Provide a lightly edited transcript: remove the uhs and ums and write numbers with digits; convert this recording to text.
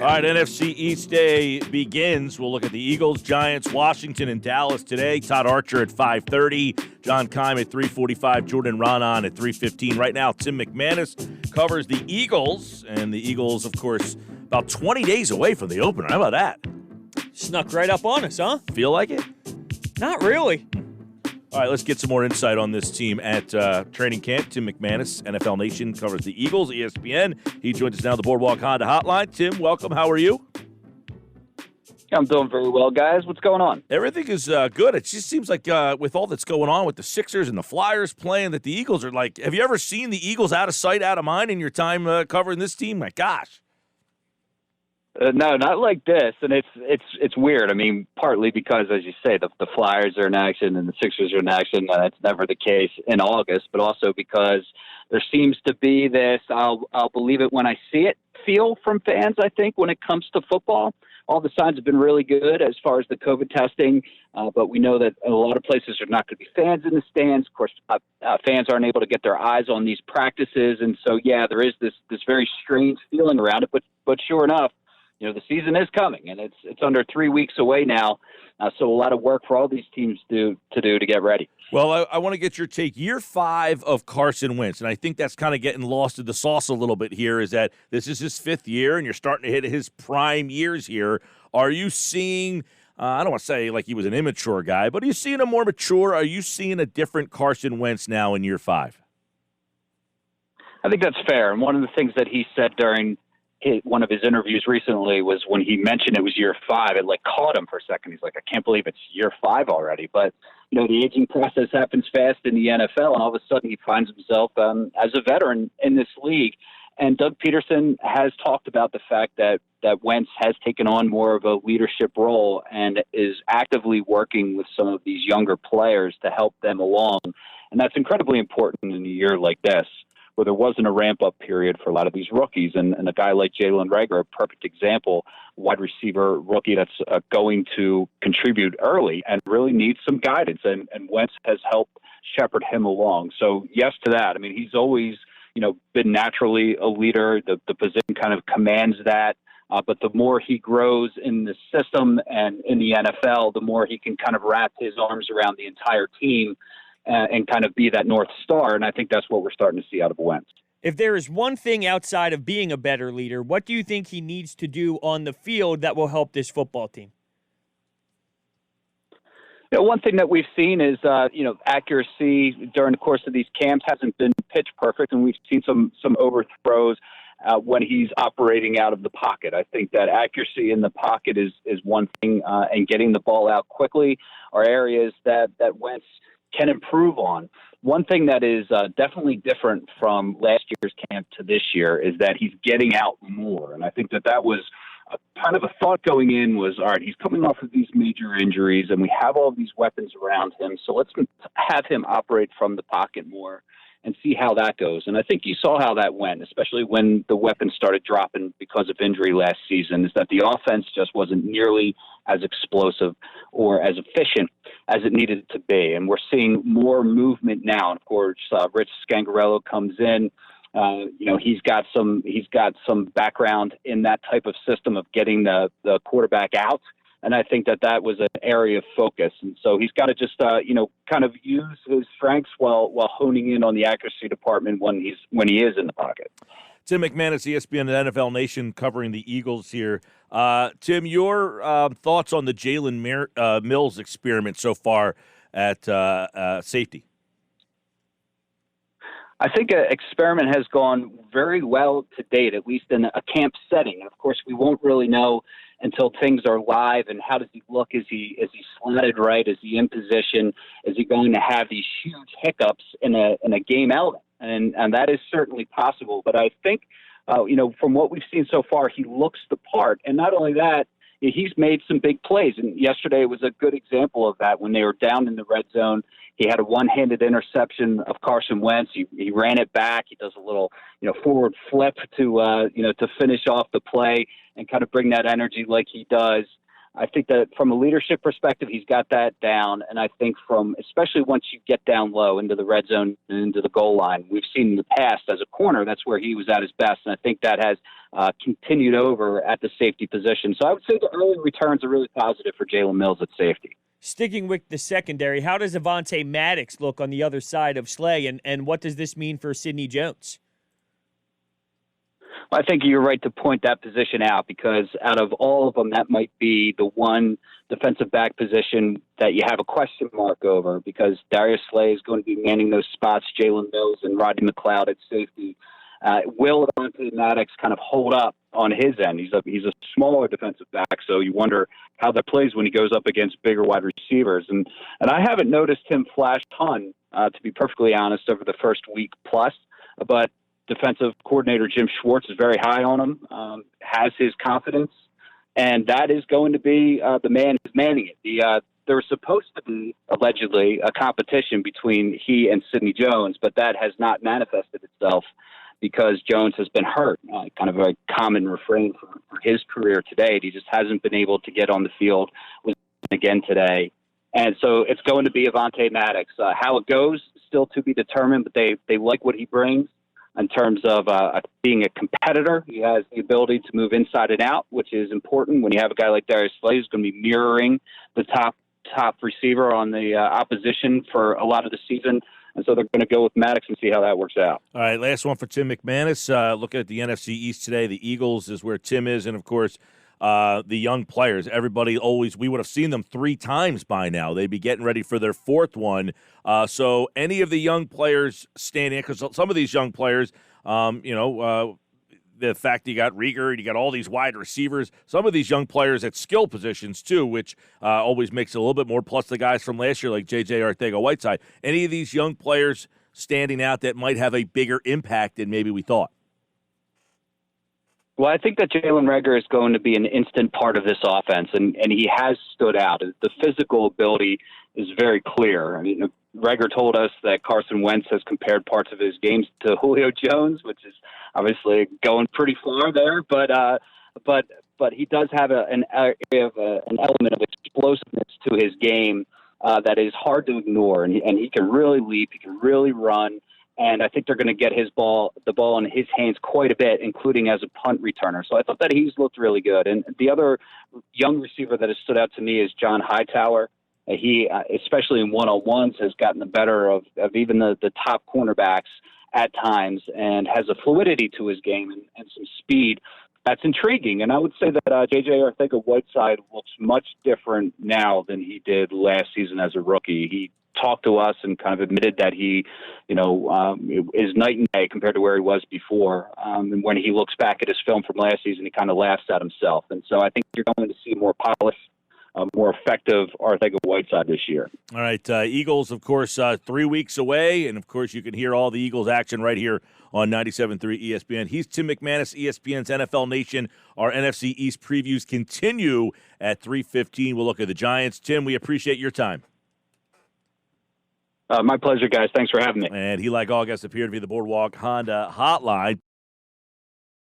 All right, NFC East Day begins. We'll look at the Eagles, Giants, Washington, and Dallas today. Todd Archer at 5:30, John Keim at 3:45, Jordan Raanan at 3:15. Right now, Tim McManus covers the Eagles, and the Eagles, of course, about 20 days away from the opener. How about that? Snuck right up on us, huh? Feel like it? Not really. All right, let's get some more insight on this team at training camp. Tim McManus, NFL Nation, covers the Eagles, ESPN. He joins us now on the Boardwalk Honda Hotline. Tim, welcome. How are you? I'm doing very well, guys. What's going on? Everything is good. It just seems like with all that's going on with the Sixers and the Flyers playing, that the Eagles are like, have you ever seen the Eagles out of sight, out of mind in your time covering this team? My gosh. No, not like this, and it's weird. I mean, partly because, as you say, the Flyers are in action and the Sixers are in action. That's never the case in August, but also because there seems to be this I'll believe it when I see it feel from fans, I think, when it comes to football. All the signs have been really good as far as the COVID testing, but we know that a lot of places are not going to be fans in the stands. Of course, fans aren't able to get their eyes on these practices, and so, yeah, there is this very strange feeling around it, but sure enough, the season is coming, and it's under 3 weeks away now. So a lot of work for all these teams to do to get ready. Well, I want to get your take. Year 5 of Carson Wentz, and I think that's kind of getting lost in the sauce a little bit here, is that this is his 5th year, and you're starting to hit his prime years here. Are you seeing, I don't want to say like he was an immature guy, but are you seeing a more mature? Are you seeing a different Carson Wentz now in year 5? I think that's fair. And one of the things that he said during one of his interviews recently was when he mentioned it was year 5, it caught him for a second. He's like, I can't believe it's year 5 already. But, the aging process happens fast in the NFL, and all of a sudden he finds himself as a veteran in this league. And Doug Peterson has talked about the fact that Wentz has taken on more of a leadership role and is actively working with some of these younger players to help them along. And that's incredibly important in a year like this, where there wasn't a ramp-up period for a lot of these rookies. And a guy like Jalen Reagor, a perfect example, wide receiver rookie that's going to contribute early and really needs some guidance. And Wentz has helped shepherd him along. So, yes to that. I mean, he's always, been naturally a leader. The position kind of commands that. But the more he grows in the system and in the NFL, the more he can kind of wrap his arms around the entire team and kind of be that North Star. And I think that's what we're starting to see out of Wentz. If there is one thing outside of being a better leader, what do you think he needs to do on the field that will help this football team? One thing that we've seen is, accuracy during the course of these camps hasn't been pitch perfect, and we've seen some overthrows when he's operating out of the pocket. I think that accuracy in the pocket is one thing, and getting the ball out quickly are areas that Wentz can improve on. One thing that is definitely different from last year's camp to this year is that he's getting out more. And I think that was kind of a thought going in was, all right, he's coming off of these major injuries and we have all these weapons around him. So let's have him operate from the pocket more and see how that goes. And I think you saw how that went, especially when the weapons started dropping because of injury last season, is that the offense just wasn't nearly as explosive or as efficient as it needed to be. And we're seeing more movement now. And of course, Rich Scangarello comes in. He's got some background in that type of system of getting the quarterback out. And I think that was an area of focus. And so he's got to just, kind of use his strengths while honing in on the accuracy department when he is in the pocket. Tim McManus, ESPN and NFL Nation, covering the Eagles here. Tim, your thoughts on the Jalen Mills experiment so far at safety? I think an experiment has gone very well to date, at least in a camp setting. And of course, we won't really know until things are live. And how does he look? Is he slanted right? Is he in position? Is he going to have these huge hiccups in a game element? And that is certainly possible. But I think, from what we've seen so far, he looks the part. And not only that, he's made some big plays. And yesterday was a good example of that when they were down in the red zone. He had a one-handed interception of Carson Wentz. He ran it back. He does a little, forward flip to finish off the play and kind of bring that energy like he does. I think that from a leadership perspective, he's got that down. And I think especially once you get down low into the red zone and into the goal line, we've seen in the past as a corner, that's where he was at his best. And I think that has continued over at the safety position. So I would say the early returns are really positive for Jalen Mills at safety. Sticking with the secondary, how does Avonte Maddox look on the other side of Slay, and what does this mean for Sidney Jones? I think you're right to point that position out because out of all of them, that might be the one defensive back position that you have a question mark over because Darius Slay is going to be manning those spots, Jalen Mills and Rodney McLeod at safety. Will Avonte Maddox kind of hold up on his end? He's a smaller defensive back, so you wonder how that plays when he goes up against bigger wide receivers. And I haven't noticed him flash a ton, to be perfectly honest, over the first week plus, but defensive coordinator Jim Schwartz is very high on him, has his confidence, and that is going to be the man who's manning it. There was supposed to be, allegedly, a competition between he and Sidney Jones, but that has not manifested itself because Jones has been hurt, kind of a common refrain for his career to date. He just hasn't been able to get on the field again today. And so it's going to be Avonte Maddox. How it goes, still to be determined, but they like what he brings. In terms of being a competitor, he has the ability to move inside and out, which is important when you have a guy like Darius Slay who's going to be mirroring the top receiver on the opposition for a lot of the season. And so they're going to go with Maddox and see how that works out. All right, last one for Tim McManus. Looking at the NFC East today, the Eagles is where Tim is, and, of course, the young players. Everybody we would have seen them 3 times by now. They'd be getting ready for their 4th one. So any of the young players standing, because some of these young players, the fact that you got Rieger and you got all these wide receivers, some of these young players at skill positions too, which always makes it a little bit more, plus the guys from last year like J.J. Arcega-Whiteside. Any of these young players standing out that might have a bigger impact than maybe we thought? Well, I think that Jalen Reagor is going to be an instant part of this offense, and he has stood out. The physical ability is very clear. I mean, Reagor told us that Carson Wentz has compared parts of his games to Julio Jones, which is obviously going pretty far there. But he does have an element of explosiveness to his game that is hard to ignore, and he can really leap, he can really run. And I think they're going to get the ball in his hands quite a bit, including as a punt returner. So I thought that he's looked really good. And the other young receiver that has stood out to me is John Hightower. He, especially in one-on-ones, has gotten the better of even the top cornerbacks at times and has a fluidity to his game and some speed that's intriguing. And I would say that J.J. Arcega-Whiteside looks much different now than he did last season as a rookie. He talked to us and kind of admitted that he, is night and day compared to where he was before. And when he looks back at his film from last season, he kind of laughs at himself. And so I think you're going to see more polished, more effective Arcega-Whiteside this year. All right, Eagles, of course, 3 weeks away. And, of course, you can hear all the Eagles action right here on 97.3 ESPN. He's Tim McManus, ESPN's NFL Nation. Our NFC East previews continue at 3:15. We'll look at the Giants. Tim, we appreciate your time. My pleasure, guys. Thanks for having me. And he, like all guests, appeared to be the Boardwalk Honda Hotline.